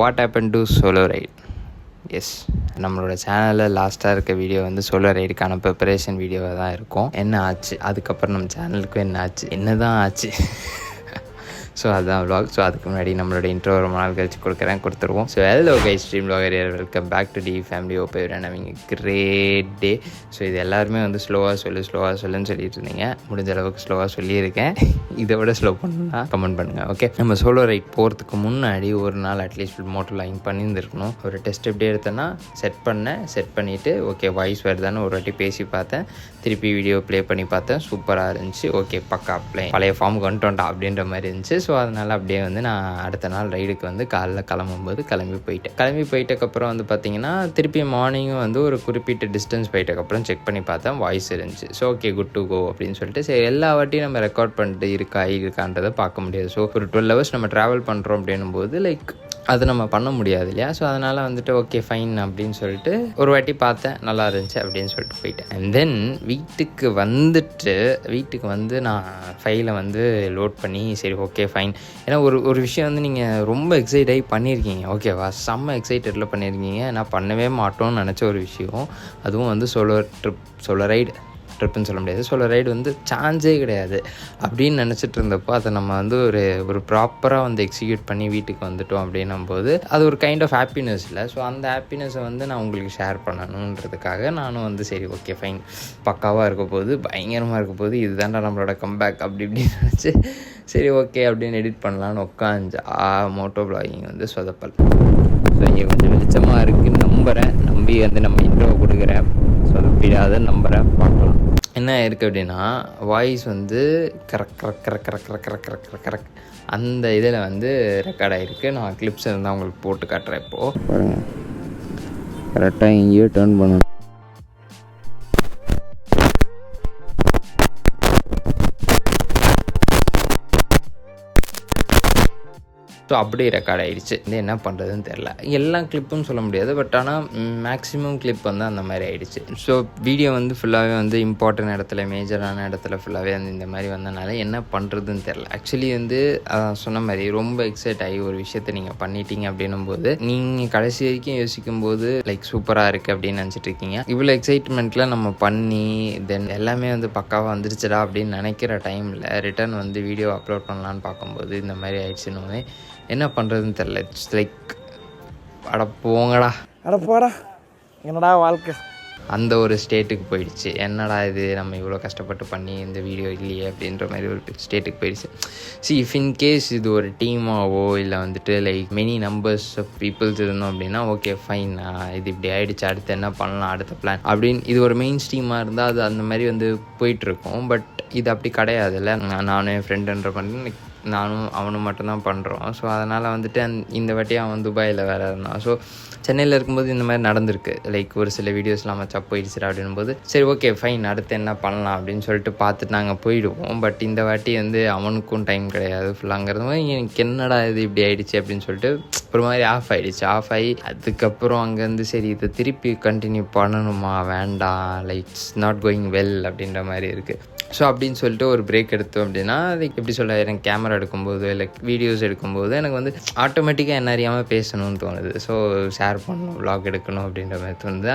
What happen to solo right? Yes, நம்மளோட சேனலில் லாஸ்ட்டாக இருக்க வீடியோ வந்து சோலோ ரைடுக்கான ப்ரிப்பரேஷன் வீடியோவாக தான் இருக்கும். என்ன ஆச்சு, அதுக்கப்புறம் நம்ம சேனலுக்கும் என்ன ஆச்சு, என்ன தான் ஆச்சு. ஸோ அதுதான் vlog. ஸோ அதுக்கு முன்னாடி நம்மளோட இன்ட்ரோ ரொம்ப நாள் கழிச்சு கொடுத்துருவோம். So hello guys, stream vlogger here. Welcome back to the family. Hope everyone having a great day. So இது எல்லாருமே வந்து ஸ்லோவாக சொல்லுன்னு சொல்லிட்டு இருந்தீங்க. முடிஞ்ச அளவுக்கு ஸ்லோவாக சொல்லியிருக்கேன். இதை விட ஸ்லோ பண்ணணும்னா கமெண்ட் பண்ணுங்கள். ஓகே, நம்ம சோலோ ரைட் போகிறதுக்கு முன்னாடி ஒரு நாள் அட்லீஸ்ட் மோட்டோ லைன் பண்ணியிருந்துருக்கணும். ஒரு டெஸ்ட் எப்படி எடுத்தேன்னா செட் பண்ணிவிட்டு ஓகே வாய்ஸ் வருதான்னு ஒரு வாட்டி பேசி பார்த்தேன். திருப்பி வீடியோ ப்ளே பண்ணி பார்த்தேன். சூப்பராக இருந்துச்சு. ஓகே, பக்கா பழைய ஃபார்முக்கு வந்துட்டோண்டா அப்படின்ற மாதிரி இருந்துச்சு. ஸோ அதனால் அப்படியே வந்து நான் அடுத்த நாள் ரைடுக்கு வந்து காலைல கிளம்பும்போது கிளம்பி போயிட்டக்கப்புறம் வந்து பார்த்திங்கன்னா திருப்பி மார்னிங்கும் வந்து ஒரு குறிப்பிட்ட டிஸ்டன்ஸ் போயிட்டக்கப்புறம் செக் பண்ணி பார்த்தேன், வாய்ஸ் இருந்துச்சு. So okay, good to go அப்படின்னு சொல்லிட்டு சரி எல்லா வாட்டியும் நம்ம ரெக்கார்ட் பண்ணிட்டு இருக்கான்றதை பார்க்க முடியாது. ஸோ ஒரு 12 hours நம்ம ட்ராவல் பண்ணுறோம் அப்படின்னும் போது லைக் அது நம்ம பண்ண முடியாது இல்லையா. ஸோ அதனால் வந்துட்டு ஓகே ஃபைன் அப்படின்னு சொல்லிட்டு ஒரு வாட்டி பார்த்தேன், நல்லா இருந்துச்சு அப்படின்னு சொல்லிட்டு போயிட்டேன். அண்ட் தென் வீட்டுக்கு வந்து நான் ஃபைலை வந்து லோட் பண்ணி சரி ஓகே ஃபைன். ஏன்னா ஒரு விஷயம் வந்து நீங்கள் ரொம்ப எக்ஸைட் ஆகி பண்ணியிருக்கீங்க, ஓகேவா, செம்ம எக்ஸைட்டடில் பண்ணியிருக்கீங்க. நான் பண்ணவே மாட்டோன்னு நினச்ச ஒரு விஷயம், அதுவும் வந்து சோலோ ட்ரிப்புன்னு சொல்ல முடியாது, சோலோ ரைடு வந்து சான்ஸே கிடையாது அப்படின்னு நினச்சிட்டு இருந்தப்போ அதை நம்ம வந்து ஒரு ப்ராப்பராக வந்து எக்ஸிக்யூட் பண்ணி வீட்டுக்கு வந்துட்டோம் அப்படின்னும் போது அது ஒரு கைண்ட் ஆஃப் ஹாப்பினஸ் இல்லை. ஸோ அந்த ஹாப்பினஸை வந்து நான் உங்களுக்கு ஷேர் பண்ணணுன்றதுக்காக நானும் வந்து சரி ஓகே ஃபைன், பக்காவாக இருக்க போது, பயங்கரமாக இருக்க போது, இதுதான்டா நம்மளோட கம்பேக் அப்படி இப்படின்னு நினச்சி சரி ஓகே அப்படின்னு எடிட் பண்ணலான்னு உட்காந்து மோட்டோ வ்ளாகிங் வந்து சொதப்பல். ஸோ இங்கே கொஞ்சம் வெளிச்சமாக இருக்குன்னு நம்பி வந்து நம்ம இன்ட்ரோ கொடுக்குறேன், சொதப்பிடாத நம்புகிறேன், பார்க்கலாம். என்ன இருக்குது அப்படின்னா வாய்ஸ் வந்து கரெக்ட் அந்த இதில் வந்து ரெக்கார்ட் ஆகிருக்கு. நான் கிளிப்ஸ் இருந்தால் உங்களுக்கு போட்டு காட்டுறேன். இப்போது பாருங்கள், கரெக்டாக எங்கேயோ டர்ன் பண்ணணும். ஸோ அப்படியே ரெக்கார்ட் ஆகிடுச்சு. இது என்ன பண்ணுறதுன்னு தெரில. எல்லா கிளிப்பும் சொல்ல முடியாது, பட் ஆனால் மேக்ஸிமம் கிளிப் வந்து அந்த மாதிரி ஆகிடுச்சு. ஸோ வீடியோ வந்து ஃபுல்லாகவே வந்து இம்பார்ட்டன்ட் இடத்துல, மேஜரான இடத்துல ஃபுல்லாகவே வந்து இந்த மாதிரி வந்தனால என்ன பண்ணுறதுன்னு தெரில. ஆக்சுவலி வந்து சொன்ன மாதிரி ரொம்ப எக்ஸைட் ஆகி ஒரு விஷயத்தை நீங்கள் பண்ணிட்டீங்க அப்படின்னும் போது நீங்கள் கடைசி வரைக்கும் யோசிக்கும் போது லைக் சூப்பராக இருக்குது அப்படின்னு நினச்சிட்டு இருக்கீங்க. இவ்வளோ எக்ஸைட்மெண்ட்டில் நம்ம பண்ணி தென் எல்லாமே வந்து பக்காவாக வந்துருச்சுடா அப்படின்னு நினைக்கிற டைமில் ரிட்டர்ன் வந்து வீடியோ அப்லோட் பண்ணலான்னு பார்க்கும்போது இந்த மாதிரி ஆயிடுச்சுன்னு என்ன பண்ணுறதுன்னு தெரில. இட்ஸ் லைக் அட போங்கடா என்னடா வாழ்க்கை அந்த ஒரு ஸ்டேட்டுக்கு போயிடுச்சு. என்னடா இது நம்ம இவ்வளோ கஷ்டப்பட்டு பண்ணி இந்த வீடியோ இல்லையே அப்படின்ற மாதிரி ஒரு ஸ்டேட்டுக்கு போயிடுச்சு. இஃப் இன்கேஸ் இது ஒரு டீமாவோ இல்லை வந்துட்டு like many numbers of peoples இருந்தோம் அப்படின்னா ஓகே ஃபைன், இது இப்படி ஆகிடுச்சு, அடுத்து என்ன பண்ணலாம், அடுத்த பிளான் அப்படின்னு இது ஒரு மெயின் ஸ்ட்ரீமாக இருந்தால் அது அந்த மாதிரி வந்து போயிட்டுருக்கோம். பட் இது அப்படி கிடையாதுல்ல. நானும் என் ஃப்ரெண்டுன்ற பண்ணி நானும் அவனும் மட்டும்தான் பண்ணுறோம். ஸோ அதனால் வந்துட்டு இந்த வாட்டி அவன் துபாயில் வேறு இருந்தான். ஸோ சென்னையில் இருக்கும்போது இந்த மாதிரி நடந்திருக்கு. லைக் ஒரு சில வீடியோஸ்லாம் மச்சா போயிடுச்சுடா அப்படின்னும் போது சரி ஓகே ஃபைன், அடுத்து என்ன பண்ணலாம் அப்படின்னு சொல்லிட்டு பார்த்துட்டு நாங்கள் போயிடுவோம். பட் இந்த வாட்டி வந்து அவனுக்கும் டைம் கிடையாது ஃபுல்லாங்கிறது மாதிரி எனக்கு என்னடா இது இப்படி ஆகிடுச்சு அப்படின்னு சொல்லிட்டு ஒரு மாதிரி ஆஃப் ஆகி அதுக்கப்புறம் அங்கேருந்து சரி இதை திருப்பி கண்டினியூ பண்ணணுமா வேண்டாம், like it's not going well அப்படின்ற மாதிரி இருக்குது. ஸோ அப்படின்னு சொல்லிட்டு ஒரு பிரேக் எடுத்தோம் அப்படின்னா லைக் எப்படி சொல்ல, எனக்கு கேமரா எடுக்கும்போது இல்லை வீடியோஸ் எடுக்கும்போது எனக்கு வந்து ஆட்டோமேட்டிக்காக என்ன அறியாமல் பேசணும்னு தோணுது. ஸோ ஷேர் பண்ணணும், vlog எடுக்கணும் அப்படின்ற மாதிரி தோணுது.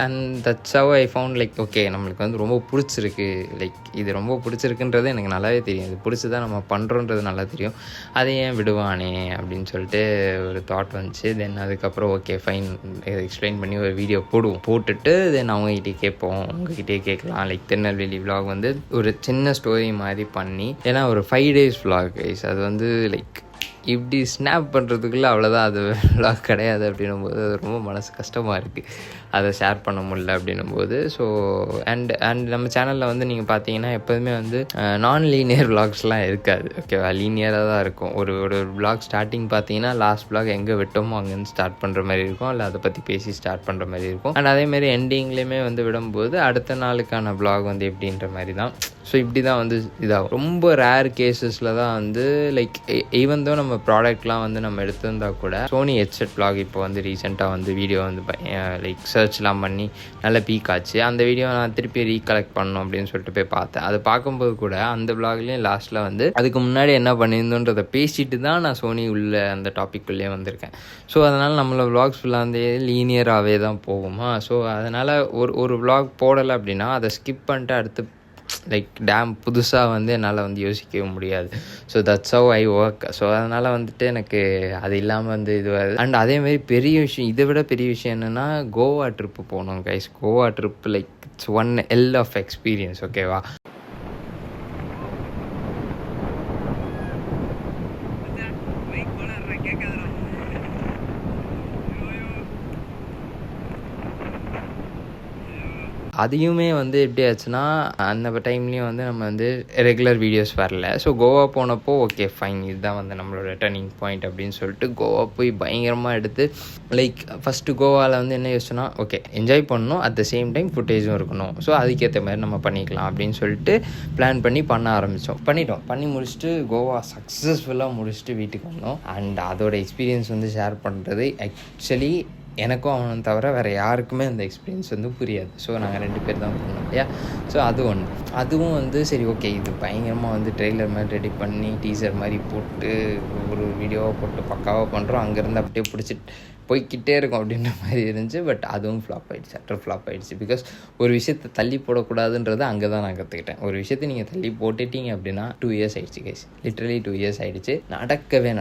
And that's how I found like okay நம்மளுக்கு வந்து ரொம்ப பிடிச்சிருக்கு, லைக் இது ரொம்ப பிடிச்சிருக்குன்றது எனக்கு நல்லாவே தெரியும். இது பிடிச்சி தான் நம்ம பண்ணுறோன்றது நல்லா தெரியும். அதை ஏன் விடுவானே அப்படின்னு சொல்லிட்டு ஒரு தாட் வந்துச்சு. தென் அதுக்கப்புறம் ஓகே ஃபைன் எக்ஸ்பிளைன் பண்ணி ஒரு வீடியோ போட்டுட்டு தென் அவங்ககிட்டே கேட்போம், உங்ககிட்டே கேட்கலாம். லைக் திருநெல்வேலி vlog வந்து ஒரு சின்ன ஸ்டோரி மாதிரி பண்ணி, ஏன்னா ஒரு 5 days vlog கைஸ், அது வந்து லைக் இப்படி ஸ்னாப் பண்ணுறதுக்குள்ளே அவ்வளோதான், அது vlog கிடையாது அப்படின்னும்போது அது ரொம்ப மனசு கஷ்டமாக இருக்குது, அதை ஷேர் பண்ண முடியல அப்படின்னும்போது. ஸோ அண்ட் நம்ம சேனலில் வந்து நீங்கள் பார்த்தீங்கன்னா எப்போதுமே வந்து நான் லீனியர் vlogsலாம் இருக்காது, ஓகேவா, லீனியராக தான் இருக்கும். ஒரு vlog ஸ்டார்டிங் பார்த்தீங்கன்னா லாஸ்ட் vlog எங்கே விட்டோமோ அங்கேருந்து ஸ்டார்ட் பண்ணுற மாதிரி இருக்கும், இல்லை அதை பற்றி பேசி ஸ்டார்ட் பண்ணுற மாதிரி இருக்கும். அண்ட் அதேமாதிரி எண்டிங்லேயுமே வந்து விடும்போது அடுத்த நாளுக்கான vlog வந்து எப்படின்ற மாதிரி தான் ஸோ இப்படி தான் வந்து இதாகும். ரொம்ப ரேர் கேசஸில் தான் வந்து லைக் ஈவன் தோ நம்ம ப்ராடக்ட்லாம் வந்து நம்ம எடுத்திருந்தால் கூட சோனி ஹெட்செட் vlog இப்போ வந்து ரீசெண்டாக வந்து வீடியோ வந்து லைக் சர்ச்லாம் பண்ணி நல்ல பீக் ஆச்சு. அந்த வீடியோ நான் திருப்பி ரீகலெக்ட் பண்ணணும் அப்படின்னு சொல்லிட்டு போய் பார்த்தேன். அது பார்க்கும்போது கூட அந்த vlogலேயும் லாஸ்ட்டில் வந்து அதுக்கு முன்னாடி என்ன பண்ணியிருந்தோன்றதை பேசிட்டு தான் நான் சோனி உள்ள அந்த டாபிக்குள்ளேயே வந்திருக்கேன். ஸோ அதனால் நம்மளோட vlogs ஃபுல்லாக வந்து லீனியராகவே தான் போகுமா. ஸோ அதனால் ஒரு vlog போடலை அப்படின்னா அதை ஸ்கிப் பண்ணிட்டு அடுத்து லைக் புதுசாக வந்து என்னால் வந்து யோசிக்கவே முடியாது. So that's how I work. So அதனால் வந்துட்டு எனக்கு அது இல்லாமல் வந்து இதுவாக அண்ட் அதேமாதிரி பெரிய விஷயம், இதை விட பெரிய விஷயம் என்னென்னா கோவா ட்ரிப்பு போனோம் guys. Goa trip like it's one hell of experience. ஓகேவா. அதையுமே வந்து எப்படி ஆச்சுன்னா அந்த டைம்லேயும் வந்து நம்ம வந்து ரெகுலர் வீடியோஸ் வரல. ஸோ கோவா போனப்போ ஓகே ஃபைன், இதுதான் வந்து நம்மளோட டர்னிங் பாயிண்ட் அப்படின்னு சொல்லிட்டு கோவா போய் பயங்கரமாக எடுத்து லைக் ஃபஸ்ட்டு கோவாவில் வந்து என்ன யோசிச்சோன்னா ஓகே என்ஜாய் பண்ணணும், அட் த சேம் டைம் ஃபுட்டேஜும் இருக்கணும். ஸோ அதுக்கேற்ற மாதிரி நம்ம பண்ணிக்கலாம் அப்படின்னு சொல்லிட்டு பிளான் பண்ண ஆரம்பித்தோம். பண்ணி முடிச்சுட்டு கோவா சக்ஸஸ்ஃபுல்லாக முடிச்சுட்டு வீட்டுக்கு வந்தோம். அண்ட் அதோட எக்ஸ்பீரியன்ஸ் வந்து ஷேர் பண்ணுறது ஆக்சுவலி எனக்கும் அவனும் தவிர வேறு யாருக்குமே அந்த எக்ஸ்பீரியன்ஸ் வந்து புரியாது. ஸோ நாங்கள் 2 பேர் தான் போனோம் இல்லையா. ஸோ அது ஒன்று. அதுவும் வந்து சரி ஓகே இது பயங்கரமாக வந்து ட்ரெய்லர் மாதிரி ரெடி பண்ணி டீசர் மாதிரி போட்டு ஒரு வீடியோவாக போட்டு பக்காவாக பண்ணுறோம். அங்கேருந்து அப்படியே பிடிச்சிட்டு போய்கிட்டே இருக்கும் அப்படின்ற மாதிரி இருந்துச்சு. பட் அதுவும் ஃப்ளாப் ஆகிடுச்சு, அட்டர் ஃப்ளாப் ஆகிடுச்சு. பிகாஸ் ஒரு விஷயத்தை தள்ளி போடக்கூடாதுன்றதை அங்கே தான் நான் கற்றுக்கிட்டேன். ஒரு விஷயத்தை நீங்கள் தள்ளி போட்டுட்டீங்க அப்படின்னா 2 years ஆகிடுச்சு கைஸ். லிட்ரலி 2 years ஆகிடுச்சு. நடக்கவே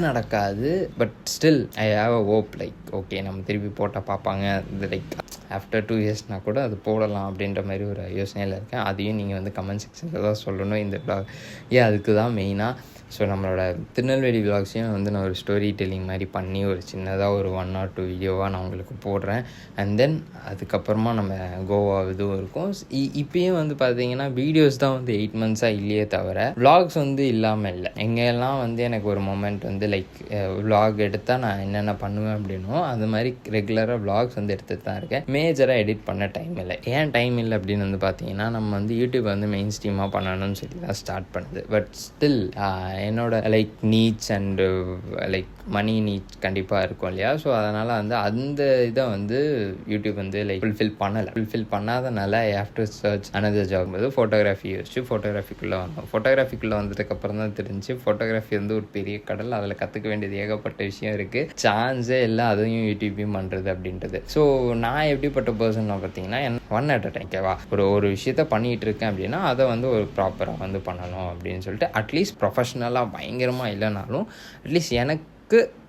நடக்காது. But still I have a hope like okay நம்ம திருப்பி போட்டால் பார்ப்பாங்க, இது லைக் ஆஃப்டர் 2 yearsனால் கூட அது போடலாம் அப்படின்ற மாதிரி ஒரு யோசனையில் இருக்கேன். அதையும் நீங்கள் வந்து கமெண்ட் செக்ஷனில் தான் சொல்லணும். இந்த vlog அதுக்கு தான் மெயினாக. ஸோ நம்மளோட திருநெல்வேலி விலாக்ஸையும் வந்து நான் ஒரு ஸ்டோரி டெல்லிங் மாதிரி பண்ணி ஒரு சின்னதாக ஒரு 1 or 2 வீடியோவாக நான் உங்களுக்கு போடுறேன். அண்ட் தென் அதுக்கப்புறமா நம்ம கோவா இதுவும் இருக்கும். இப்போயும் வந்து பார்த்தீங்கன்னா வீடியோஸ் தான் வந்து 8 months இல்லையே தவிர விலாக்ஸ் வந்து இல்லாமல் இல்லை. எங்கெல்லாம் வந்து எனக்கு ஒரு மொமெண்ட் வந்து லைக் விலாக் எடுத்தால் நான் என்னென்ன பண்ணுவேன் அப்படின்னோ அது மாதிரி ரெகுலராக விலாக்ஸ் வந்து எடுத்துகிட்டு தான் இருக்கேன். மேஜராக எடிட் பண்ண டைம் இல்லை. ஏன் டைம் இல்லை அப்படின்னு வந்து பார்த்தீங்கன்னா நம்ம வந்து யூடியூப் வந்து மெயின் ஸ்ட்ரீமாக பண்ணணும்னு சொல்லி தான் ஸ்டார்ட் பண்ணுது. பட் ஸ்டில் என்னோட like needs and like money needs கண்டிப்பாக இருக்கும் இல்லையா. ஸோ அதனால் வந்து அந்த இதை வந்து யூடியூப் வந்து லைக் ஃபுல்ஃபில் பண்ணாதனால I have to search another job போது ஃபோட்டோகிராஃபி யோசிச்சு ஃபோட்டோகிராஃபிக்குள்ளே வந்ததுக்கப்புறம் தான் தெரிஞ்சு ஃபோட்டோகிராஃபி வந்து ஒரு பெரிய கடல். அதில் கற்றுக்க வேண்டியது ஏகப்பட்ட விஷயம் இருக்குது. சான்ஸே இல்லை அதையும் யூடியூப்பையும் பண்ணுறது அப்படின்றது. ஸோ நான் எப்படிப்பட்ட பர்சன் பார்த்தீங்கன்னா ஒன் அட் அ டைம் ஓகேவா. ஒரு விஷயத்த பண்ணிகிட்டு இருக்கேன் அப்படின்னா அதை வந்து ஒரு ப்ராப்பராக வந்து பண்ணணும் அப்படின்னு சொல்லிட்டு அட்லீஸ்ட் ப்ரொஃபஷ்னலாக பயங்கரமாக இல்லைனாலும் அட்லீஸ்ட் எனக்கு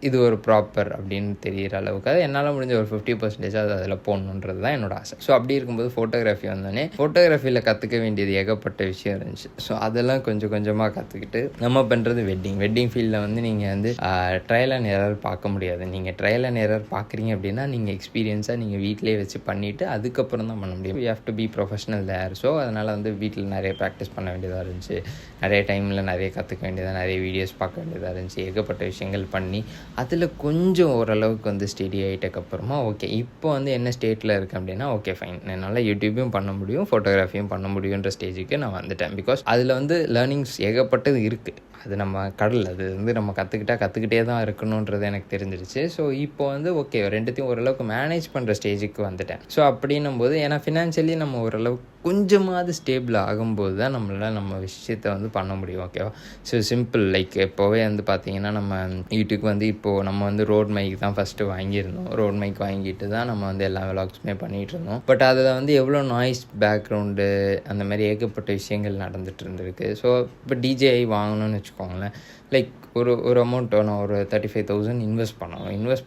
இது ஒரு ப்ராப்பர் அப்படின்னு தெரிகிற அளவுக்கு அது என்னால் முடிஞ்ச ஒரு 50% அது அதில் போடணுன்றது தான் என்னோட ஆசை. ஸோ அப்படி இருக்கும்போது ஃபோட்டோகிராஃபி வந்தோடனே ஃபோட்டோகிராஃபியில் கற்றுக்க வேண்டியது ஏகப்பட்ட விஷயம் இருந்துச்சு. ஸோ அதெல்லாம் கொஞ்சம் கொஞ்சமாக கற்றுக்கிட்டு நம்ம பண்ணுறது வெட்டிங் ஃபீல்டில் வந்து நீங்கள் வந்து ட்ரையல் அண்ட் எரர் பார்க்க முடியாது. நீங்கள் ட்ரையல் அண்ட் எரர் பார்க்குறீங்க அப்படின்னா நீங்கள் எக்ஸ்பீரியன்ஸாக நீங்கள் வீட்டிலே வச்சு பண்ணிவிட்டு அதுக்கப்புறம் தான் பண்ண முடியும். You have to be professional there. So அதனால் வந்து வீட்டில் நிறைய ப்ராக்டிஸ் பண்ண வேண்டியதாக இருந்துச்சு. நிறைய டைமில் நிறைய கற்றுக்க வேண்டியதாக, நிறைய வீடியோஸ் பார்க்க வேண்டியதாக இருந்துச்சு. ஏகப்பட்ட விஷயங்கள் பண்ணி அதில் கொஞ்சம் ஓரளவுக்கு வந்து ஸ்டெடி ஆகிட்டக்கப்புறமா ஓகே இப்போ வந்து என்ன ஸ்டேட்டில் இருக்கேன் அப்படின்னா ஓகே ஃபைன் என்னால் யூடியூபையும் பண்ண முடியும், ஃபோட்டோகிராஃபியும் பண்ண முடியுன்ற ஸ்டேஜுக்கு நான் வந்துட்டேன். பிகாஸ் அதில் வந்து லேர்னிங்ஸ் ஏகப்பட்டது இருக்குது. அது நம்ம கடல், அது வந்து நம்ம கற்றுக்கிட்டே தான் இருக்கணுன்றது எனக்கு தெரிஞ்சிருச்சு. ஸோ இப்போ வந்து ஓகே ரெண்டுத்தையும் ஓரளவுக்கு மேனேஜ் பண்ணுற ஸ்டேஜுக்கு வந்துட்டேன். ஸோ அப்படின்னும் போது ஏன்னா ஃபினான்ஷியலி நம்ம ஓரளவுக்கு கொஞ்சமாவது ஸ்டேபிள் ஆகும்போது தான் நம்மளால் நம்ம விஷயத்தை வந்து பண்ண முடியும். ஓகேவா. ஸோ சிம்பிள் லைக் இப்போவே வந்து பார்த்திங்கன்னா நம்ம யூடியூப் வந்து இப்போது நம்ம வந்து ரோட் மைக் தான் ஃபஸ்ட்டு வாங்கியிருந்தோம். ரோட் மைக் வாங்கிட்டு தான் நம்ம வந்து எல்லா விலாக்ஸுமே பண்ணிகிட்டு இருந்தோம். பட் அதில் வந்து எவ்வளோ நாய்ஸ் பேக்ரவுண்டு அந்த மாதிரி ஏகப்பட்ட விஷயங்கள் நடந்துகிட்டு இருந்திருக்கு. ஸோ இப்போ டிஜேஐ வாங்கணும்னு வச்சுக்கோங்களேன், லைக் ஒரு அமௌண்ட் நான் ஒரு 35,000 இன்வெஸ்ட்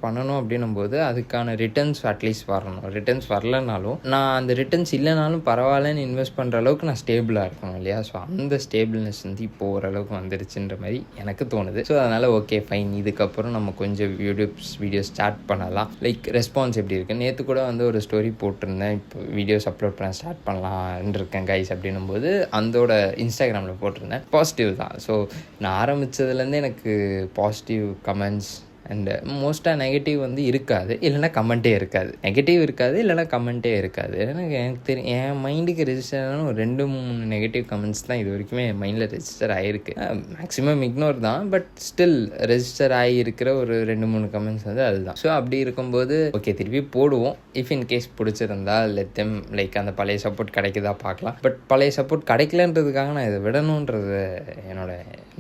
பண்ணணும் அப்படின்னும் போது அதுக்கான ரிட்டர்ன்ஸ் அட்லீஸ்ட் வரணும். ரிட்டர்ன்ஸ் வரலனாலும் நான் அந்த ரிட்டர்ன்ஸ் இல்லைனாலும் பரவாயில்லன்னு இன்வெஸ்ட் பண்ணுற அளவுக்கு நான் ஸ்டேபிளாக இருக்கணும் இல்லையா. ஸோ அந்த ஸ்டேபிள்னஸ் வந்து இப்போ ஓரளவுக்கு வந்துருச்சுன்ற மாதிரி எனக்கு தோணுது. ஸோ அதனால் ஓகே ஃபைன் இதுக்கப்புறம் நம்ம கொஞ்சம் வீடியோஸ் ஸ்டார்ட் பண்ணலாம். லைக் ரெஸ்பான்ஸ் எப்படி இருக்குது. நேற்று கூட வந்து ஒரு ஸ்டோரி போட்டிருந்தேன், இப்போ வீடியோஸ் அப்லோட் பண்ண ஸ்டார்ட் பண்ணலான் இருக்கேன் கைஸ் அப்படின்னும் போது அதோட இன்ஸ்டாகிராமில் போட்டிருந்தேன். பாசிட்டிவ் தான். ஸோ நான் ஆரம்பித்ததுலேருந்து எனக்கு பாசிட்டிவ் கமெண்ட்ஸ் அண்ட் மோஸ்ட்டாக நெகட்டிவ் வந்து இருக்காது, இல்லைனா கமெண்ட்டே இருக்காது. நெகட்டிவ் இருக்காது, இல்லைனா கமெண்ட்டே இருக்காது. எனக்கு தெரியும் என் மைண்டுக்கு ரெஜிஸ்டர் ஆன ஒரு 2-3 நெகட்டிவ் கமெண்ட்ஸ் தான் இது வரைக்குமே என் மைண்டில் ரெஜிஸ்டர் ஆகிருக்கு. மேக்ஸிமம் இக்னோர் தான், பட் ஸ்டில் ரெஜிஸ்டர் ஆகியிருக்கிற ஒரு 2-3 கமெண்ட்ஸ் வந்து அதுதான். ஸோ அப்படி இருக்கும்போது ஓகே திருப்பி போடுவோம். இஃப் இன் கேஸ் பிடிச்சிருந்தா லெட் தெம் லைக் அந்த பழைய சப்போர்ட் கிடைக்குதா பார்க்கலாம். பட் பழைய சப்போர்ட் கிடைக்கலன்றதுக்காக நான் இதை விடணுன்றது என்னோட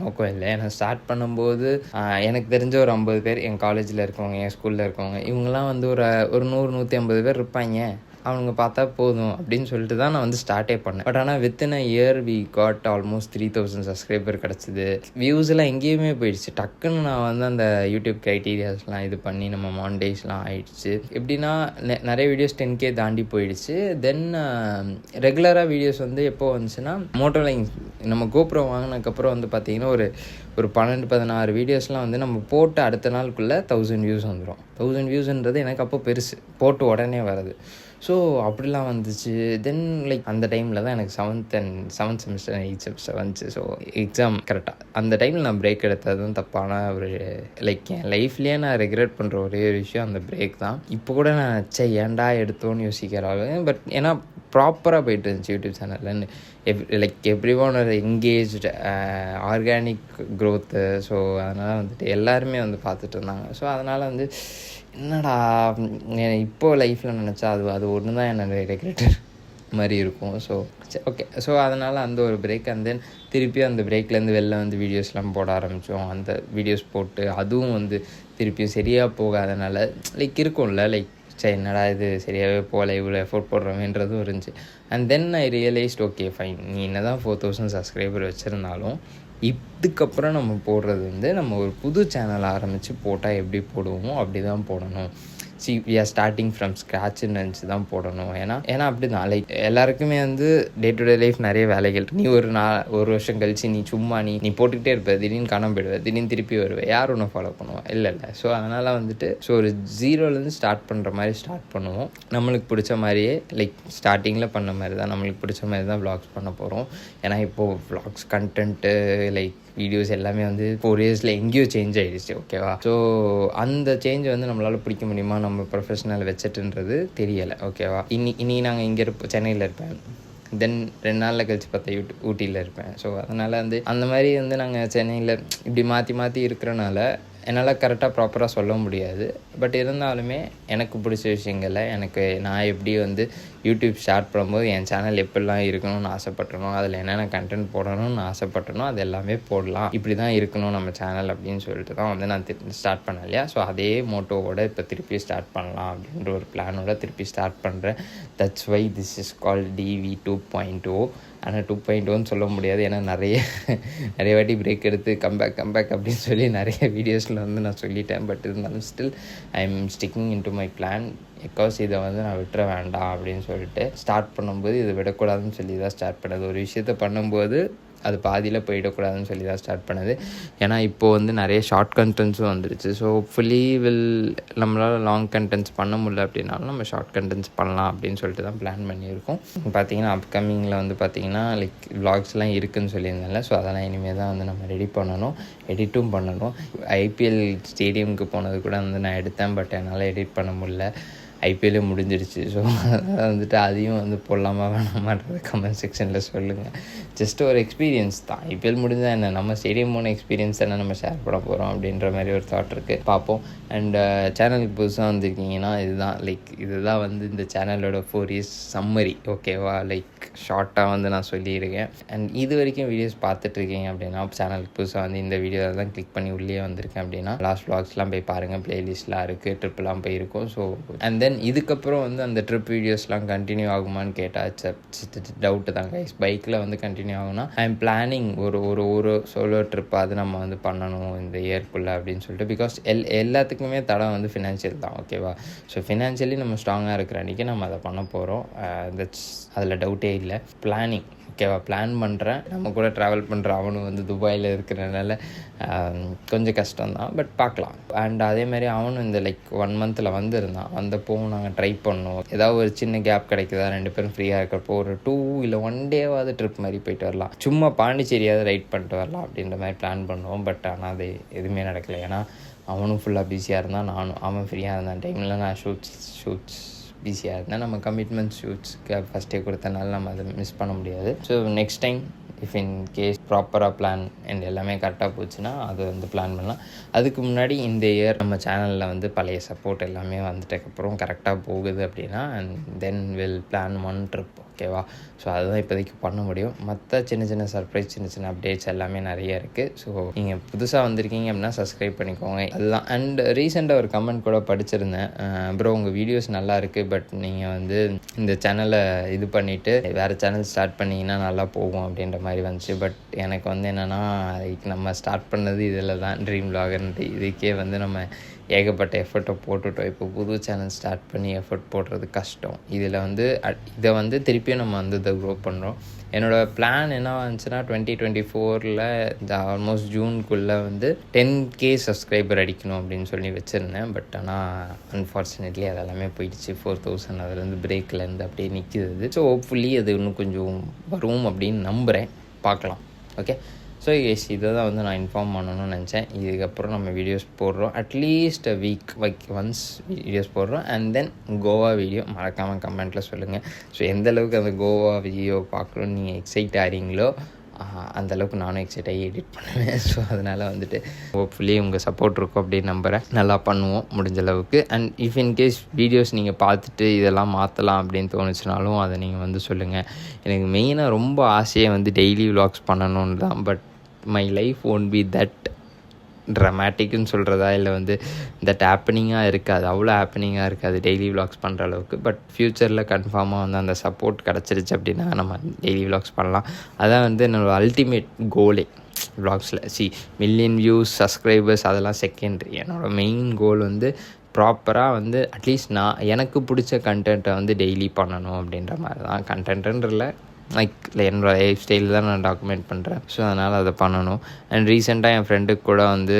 நோக்கம் இல்லை. ஏன்னா ஸ்டார்ட் பண்ணும்போது எனக்கு தெரிஞ்ச ஒரு 50 பேர் என் காலேஜில் இருக்கவங்க, என் ஸ்கூலில் இருக்கவங்க, இவங்கெல்லாம் வந்து ஒரு 100-150 பேர் இருப்பாங்க, அவனுங்க பார்த்தா போதும் அப்படின்னு சொல்லிட்டு தான் நான் வந்து ஸ்டார்ட்டே பண்ணேன். பட் ஆனால் within a year we got almost 3000 subscriber கிடச்சிது. வியூஸ் எல்லாம் எங்கேயுமே போயிடுச்சு. டக்குன்னு நான் வந்து அந்த யூடியூப் க்ரைட்டீரியாஸ்லாம் இது பண்ணி நம்ம மானிடைஸ்லாம் ஆயிடுச்சு. எப்படின்னா நிறைய வீடியோஸ் 10K தாண்டி போயிடுச்சு. தென் ரெகுலராக வீடியோஸ் வந்து எப்போ வந்துச்சுன்னா மோட்டோலைன் நம்ம கோப்ரோ வாங்கினதுக்கப்புறம் வந்து பார்த்திங்கன்னா ஒரு 12-16 வீடியோஸ்லாம் வந்து நம்ம போட்டு அடுத்த நாளுக்குள்ளே 1000 வியூஸ் வந்துடும். 1000 வியூஸ்ன்றது எனக்கு அப்போ பெருசு, போட்டு உடனே வருது. ஸோ அப்படிலாம் வந்துச்சு. தென் லைக் அந்த டைமில் தான் எனக்கு 7th செமஸ்டர் 8th செமஸ்டர் வந்துச்சு. ஸோ எக்ஸாம் கரெக்டாக அந்த டைமில் நான் பிரேக் எடுத்தது தான் தப்பான ஒரு லைக் என் லைஃப்லேயே நான் ரெக்ரெட் பண்ணுற ஒரே ஒரு விஷயம் அந்த பிரேக் தான். இப்போ கூட நான் ஏன்டா எடுத்தோன்னு யோசிக்கிறாங்க. பட் ஏன்னா ப்ராப்பராக போயிட்டு இருந்துச்சு யூடியூப் சேனல்ல. Like every one are engaged, organic growth. So அதனால் வந்துட்டு எல்லாருமே வந்து பார்த்துட்டு இருந்தாங்க. ஸோ அதனால் வந்து என்னடா இப்போது லைஃப்பில் நினச்சா அது ஒன்று தான் என்னோட ரெக்ரெட்டர் மாதிரி இருக்கும். ஸோ ஓகே, ஸோ அதனால் அந்த ஒரு பிரேக். அண்ட் தென் திருப்பியும் அந்த பிரேக்லேருந்து வெளில வந்து வீடியோஸ்லாம் போட ஆரம்பித்தோம். அந்த வீடியோஸ் போட்டு அதுவும் வந்து திருப்பியும் சரியாக போகாதனால லைக் இருக்கும்ல, லைக் என்னடா இது சரியாகவே போகல, இவ்வளோ எஃபோர்ட் போடுறோமேன்றதும் இருந்துச்சு. And then I realised okay fine, நீ என்ன தான் 4000 சப்ஸ்கிரைபர் வச்சுருந்தாலும் இதுக்கப்புறம் நம்ம போடுறது வந்து நம்ம ஒரு புது சேனல் ஆரம்பித்து போட்டால் எப்படி போடுவோமோ அப்படி தான் போடணும். வி ஆர் ஸ்டார்டிங் ஃப்ரம் ஸ்க்ராட்ச்னு நினச்சி தான் போடணும். ஏன்னா அப்படி தான் லைக் எல்லாருக்குமே வந்து டே டு டே லைஃப் நிறைய வேலைகள். நீ ஒரு வருஷம் கழிச்சு நீ சும்மா நீ போட்டுக்கிட்டே இருப்ப, திடீர்னு காணாம போயிடுவேன், திடீர்னு திருப்பி வருவேன், யார் ஒன்று ஃபாலோ பண்ணுவோம்? இல்லை. ஸோ அதனால் வந்துட்டு ஒரு 0லேருந்து ஸ்டார்ட் பண்ணுற மாதிரி ஸ்டார்ட் பண்ணுவோம். நம்மளுக்கு பிடிச்ச மாதிரியே லைக் ஸ்டார்டிங்கில் பண்ண மாதிரி தான், நம்மளுக்கு பிடிச்ச மாதிரி தான் வ்ளாக்ஸ் பண்ண போகிறோம். ஏன்னா இப்போது வ்ளாக்ஸ் கண்டென்ட்டு லைக் வீடியோஸ் எல்லாமே வந்து 4 இயர்ஸில் எங்கேயோ சேஞ்ச் ஆகிடுச்சு. ஓகேவா? ஸோ அந்த சேஞ்சை வந்து நம்மளால் பிடிக்க முடியுமா நம்ம ப்ரொஃபஷனல் வச்சுட்டுன்றது தெரியலை. ஓகேவா? இனி நாங்கள் இங்கே சென்னையில் இருப்பேன், தென் 2 நாளில் கழிச்சு பார்த்தா ஊட்டியில் இருப்பேன். ஸோ அதனால் வந்து அந்த மாதிரி வந்து நாங்கள் சென்னையில் இப்படி மாற்றி இருக்கிறனால என்னால் கரெக்டாக ப்ராப்பராக சொல்ல முடியாது. பட் இருந்தாலுமே எனக்கு பிடிச்ச விஷயங்களில் நான் எப்படி வந்து யூடியூப் ஸ்டார்ட் பண்ணும்போது என் சேனல் எப்படிலாம் இருக்கணும்னு ஆசைப்பட்டனோ, அதில் என்னென்ன கண்டென்ட் போடணும்னு ஆசைப்பட்டனோ அது எல்லாமே போடலாம், இப்படி தான் இருக்கணும் நம்ம சேனல் அப்படின்னு சொல்லிட்டு தான் வந்து நான் ஸ்டார்ட் பண்ணேன் இல்லையா. ஸோ அதே மோட்டோவோட இப்போ திருப்பி ஸ்டார்ட் பண்ணலாம் அப்படின்ற ஒரு பிளானோட திருப்பி ஸ்டார்ட் பண்ணுறேன். That's why this is called DV 2.0. ஆனால் 2.0ன்னு சொல்ல முடியாது, ஏன்னா நிறைய வாட்டி பிரேக் எடுத்து கம்பேக் அப்படின்னு சொல்லி நிறைய வீடியோஸில் வந்து நான் சொல்லிட்டேன். பட் இருந்தாலும் still I am sticking in to my plan. Because இதை வந்து நான் விட்டுற வேண்டாம் அப்படின்னு சொல்லிட்டு ஸ்டார்ட் பண்ணும்போது இதை விடக்கூடாதுன்னு சொல்லி தான் ஸ்டார்ட் பண்ணது. ஒரு விஷயத்தை பண்ணும்போது அது பாதியில் போயிடக்கூடாதுன்னு சொல்லி தான் ஸ்டார்ட் பண்ணது. ஏன்னா இப்போது வந்து நிறைய ஷார்ட் கண்டென்ட்ஸும் வந்துடுச்சு. ஸோ ஹோப்ஃபுல்லி நம்மளால் லாங் கண்டென்ட்ஸ் பண்ண முடியல அப்படின்னாலும் நம்ம ஷார்ட் கண்டென்ட்ஸ் பண்ணலாம் அப்படின்னு சொல்லிட்டு தான் பிளான் பண்ணியிருக்கோம். பார்த்தீங்கன்னா அப்கமிங்கில் வந்து பார்த்திங்கன்னா லைக் விளாக்ஸ்லாம் இருக்குதுன்னு சொல்லியிருந்தேன்ல. ஸோ அதெல்லாம் இனிமேல் தான் வந்து நம்ம ரெடி பண்ணணும், எடிட்டும் பண்ணணும். IPL ஸ்டேடியமுக்கு போனது கூட வந்து நான் எடுத்தேன், பட் என்னால் எடிட் பண்ண முடியல. IPL முடிஞ்சிடுச்சு. ஸோ வந்துட்டு அதையும் வந்து போடலாமா வேணாமான்றது கமெண்ட் செக்ஷனில் சொல்லுங்கள். ஜஸ்ட் ஒரு எக்ஸ்பீரியன்ஸ் தான். IPL முடிஞ்சால் என்ன, நம்ம ஸ்டேடியம் போன எக்ஸ்பீரியன்ஸ் என்ன நம்ம ஷேர் பண்ண போகிறோம் அப்படின்ற மாதிரி ஒரு தாட் இருக்குது. பார்ப்போம். அண்ட் சேனலுக்கு புதுசாக வந்திருக்கீங்கன்னா இதுதான் வந்து இந்த சேனலோட 4 years சம்மரி. ஓகேவா? லைக் ஷார்ட்டாக வந்து நான் சொல்லியிருக்கேன். அண்ட் இது வரைக்கும் வீடியோஸ் பார்த்துட்ருக்கீங்க அப்படின்னா சேனலுக்கு புதுசாக வந்து இந்த வீடியோவில் தான் கிளிக் பண்ணி உள்ளே வந்திருக்கேன் அப்படின்னா லாஸ்ட் vlogsலாம் போய் பாருங்கள், ப்ளேலிஸ்ட்லாம் இருக்குது, ட்ரிப்லாம் போயிருக்கும். ஸோ அண்ட் தென் இதுக்கப்புறம் வந்து அந்த ட்ரிப் வீடியோஸ்லாம் கண்டினியூ ஆகுமான்னு கேட்டால் டவுட்டு தான் கைஸ். பைக்கில் வந்து கண்டினியூ ஆகும்னா ஐ எம் பிளானிங் ஒரு சோலோ ட்ரிப் அது நம்ம வந்து பண்ணணும் இந்த இயர்க்குள்ளே அப்படின்னு சொல்லிட்டு. பிகாஸ் எல்லாத்துக்குமே தடம் வந்து ஃபினான்ஷியல் தான். ஓகேவா? ஸோ ஃபினான்ஷியலி நம்ம ஸ்ட்ராங்காக இருக்கிற அன்றைக்கி நம்ம அதை பண்ண போகிறோம். அதில் டவுட்டே இல்லை. பிளானிங் ஓகேவா? பிளான் பண்ணுறேன். நம்ம கூட ட்ராவல் பண்ணுற அவனும் வந்து துபாயில் இருக்கிறனால கொஞ்சம் கஷ்டம்தான், பட் பார்க்கலாம். அண்ட் அதேமாதிரி அவனும் இந்த லைக் 1 monthல வந்திருந்தான். வந்தப்போவும் நாங்கள் ட்ரை பண்ணோம், ஏதாவது ஒரு சின்ன கேப் கிடைக்குதா 2 பேரும் ஃப்ரீயாக இருக்கிறப்போ ஒரு 2 இல்லை 1 டேவாவது ட்ரிப் மாதிரி போயிட்டு வரலாம், சும்மா பாண்டிச்சேரியாவது ரைட் பண்ணிட்டு வரலாம் அப்படின்ற மாதிரி பிளான் பண்ணுவோம். பட் ஆனால் அது எதுவுமே நடக்கலை. ஏன்னா அவனும் ஃபுல்லாக பிஸியாக இருந்தான், அவன் ஃப்ரீயாக இருந்தான் டைமில் நான் ஷூட்ஸ் பிஸியாக இருந்தேன். நம்ம கமிட்மெண்ட் ஷூட்ஸ்க்கு ஃபஸ்ட்டே கொடுத்தனால நம்ம அதை மிஸ் பண்ண முடியாது. So next time if in case ப்ராப்பராக பிளான் அண்ட் எல்லாமே கரெக்டாக போச்சுன்னா அது வந்து பிளான் பண்ணலாம். அதுக்கு முன்னாடி இந்த இயர் நம்ம சேனலில் வந்து பழைய சப்போர்ட் எல்லாமே வந்துட்டதுக்கப்புறம் கரெக்டாக போகுது அப்படின்னா and then will plan one trip, ஓகேவா? ஸோ அதுதான் இப்போதைக்கு பண்ண முடியும். மற்ற சின்ன சர்ப்ரைஸ், சின்ன அப்டேட்ஸ் எல்லாமே நிறைய இருக்குது. ஸோ நீங்கள் புதுசாக வந்திருக்கீங்க அப்படின்னா சப்ஸ்கிரைப் பண்ணிக்கோங்க. அதுதான். அண்ட் ரீசெண்டாக ஒரு கமெண்ட் கூட படிச்சிருந்தேன், ப்ரோ உங்கள் வீடியோஸ் நல்லா இருக்குது, பட் நீங்கள் வந்து இந்த சேனலை இது பண்ணிவிட்டு வேறு சேனல் ஸ்டார்ட் பண்ணிங்கன்னா நல்லா போகும் அப்படின்ற மாதிரி வந்துச்சு. பட் எனக்கு வந்து என்னென்னா நம்ம ஸ்டார்ட் பண்ணது இதில் தான், ட்ரீம் விலாகர்ன்ட்டு. இதுக்கே வந்து நம்ம ஏகப்பட்ட எஃபர்ட்டை போட்டுட்டோம். இப்போ புது சேனல் ஸ்டார்ட் பண்ணி எஃபர்ட் போடுறது கஷ்டம். இதில் வந்து இதை வந்து திருப்பியும் நம்ம வந்து இதை க்ரோ பண்ணுறோம். என்னோடய பிளான் என்ன வந்துச்சுன்னா 2024 இந்த ஆல்மோஸ்ட் ஜூனுக்குள்ளே வந்து 10K சப்ஸ்கிரைபர் அடிக்கணும் அப்படின்னு சொல்லி வச்சுருந்தேன். பட் ஆனால் அன்ஃபார்ச்சுனேட்லி அதெல்லாமே போயிடுச்சு. 4000 அதுலேருந்து பிரேக்லேருந்து அப்படியே நிற்கிது. ஸோ ஹோப்ஃபுல்லி அது இன்னும் கொஞ்சம் வரும் அப்படின்னு நம்புகிறேன். பார்க்கலாம். ஓகே, ஸோ எஸ் இதை தான் வந்து நான் இன்ஃபார்ம் பண்ணணும்னு நினச்சேன். இதுக்கப்புறம் நம்ம வீடியோஸ் போடுறோம், அட்லீஸ்ட் வீக் ஒன்ஸ் வீடியோஸ் போடுறோம். அண்ட் தென் கோவா வீடியோ மறக்காமல் கமெண்ட்டில் சொல்லுங்கள். ஸோ எந்தளவுக்கு அந்த கோவா வீடியோ பார்க்கணுன்னு நீங்கள் எக்ஸைட் ஆகிறீங்களோ அந்தளவுக்கு நானும் எக்ஸைட் ஆகி எடிட் பண்ணுவேன். ஸோ அதனால் வந்துட்டு ஹோப்ஃபுல்லி உங்கள் சப்போர்ட் இருக்கும் அப்படின்னு நம்புகிறேன். நல்லா பண்ணுவோம் முடிஞ்ச அளவுக்கு. அண்ட் இஃப் இன்கேஸ் வீடியோஸ் நீங்கள் பார்த்துட்டு இதெல்லாம் மாற்றலாம் அப்படின்னு தோணுச்சுனாலும் அதை நீங்கள் வந்து சொல்லுங்கள். எனக்கு மெயினாக ரொம்ப ஆசையை வந்து டெய்லி விலாக்ஸ் பண்ணணுன்னு தான். But my life won't be that ட்ராமேட்டிக்குன்னு சொல்கிறதா இல்லை வந்து தட் ஹேப்பனிங்காக இருக்காது, அவ்வளோ ஹேப்பனிங்காக இருக்காது டெய்லி விலாக்ஸ் பண்ணுற அளவுக்கு. பட் ஃப்யூச்சரில் கன்ஃபார்மாக வந்து அந்த சப்போர்ட் கிடச்சிருச்சு அப்படின்னா நம்ம டெய்லி விலாக்ஸ் பண்ணலாம். அதான் வந்து என்னோடய அல்டிமேட் கோலே விலாக்ஸில். மில்லியன் வியூஸ், சப்ஸ்கிரைபர்ஸ் அதெல்லாம் செகண்டரி. என்னோடய மெயின் கோல் வந்து ப்ராப்பராக வந்து அட்லீஸ்ட் நான் எனக்கு பிடிச்ச கண்டென்ட்டை வந்து டெய்லி பண்ணணும் அப்படின்ற மாதிரி தான். கண்டென்ட்டுன்றல இல்லை என்னோடய லைஃப் ஸ்டைல் தான் நான் டாக்குமெண்ட் பண்ணுறேன். ஸோ அதனால் அதை பண்ணணும். அண்ட் ரீசெண்டாக என் ஃப்ரெண்டுக்கு கூட வந்து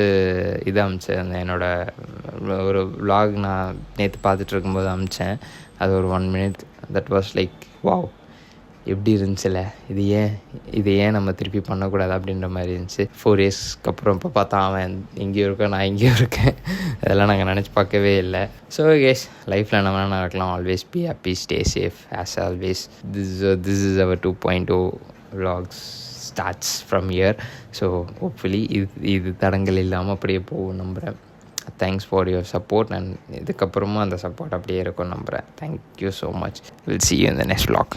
இது அமிச்சேன், என்னோடய ஒரு விலாக் நான் நேற்று பார்த்துட்டு இருக்கும்போது அமிச்சேன். அது ஒரு 1 minute. That was like wow, எப்படி இருந்துச்சுல, இது ஏன் நம்ம திருப்பி பண்ணக்கூடாது அப்படின்ற மாதிரி இருந்துச்சு. 4 yearsக்கு அப்புறம் இப்போ பார்த்தா அவன் எங்கேயும் இருக்கேன், நான் எங்கேயும் இருக்கேன். அதெல்லாம் நாங்கள் நினச்சி பார்க்கவே இல்லை. ஸோ கேஸ் லைஃப்பில் என்ன வேணால் நடக்கலாம். Always be happy, stay safe as always. This is our 2.0 vlogs starts from year. So hopefully இது தடங்கள் இல்லாமல் அப்படியே போகும் நம்புகிறேன். Thanks for your support. And இதுக்கப்புறமும் அந்த சப்போர்ட் அப்படியே இருக்கும் நம்புகிறேன். Thank you so much. Will see you in the next vlog.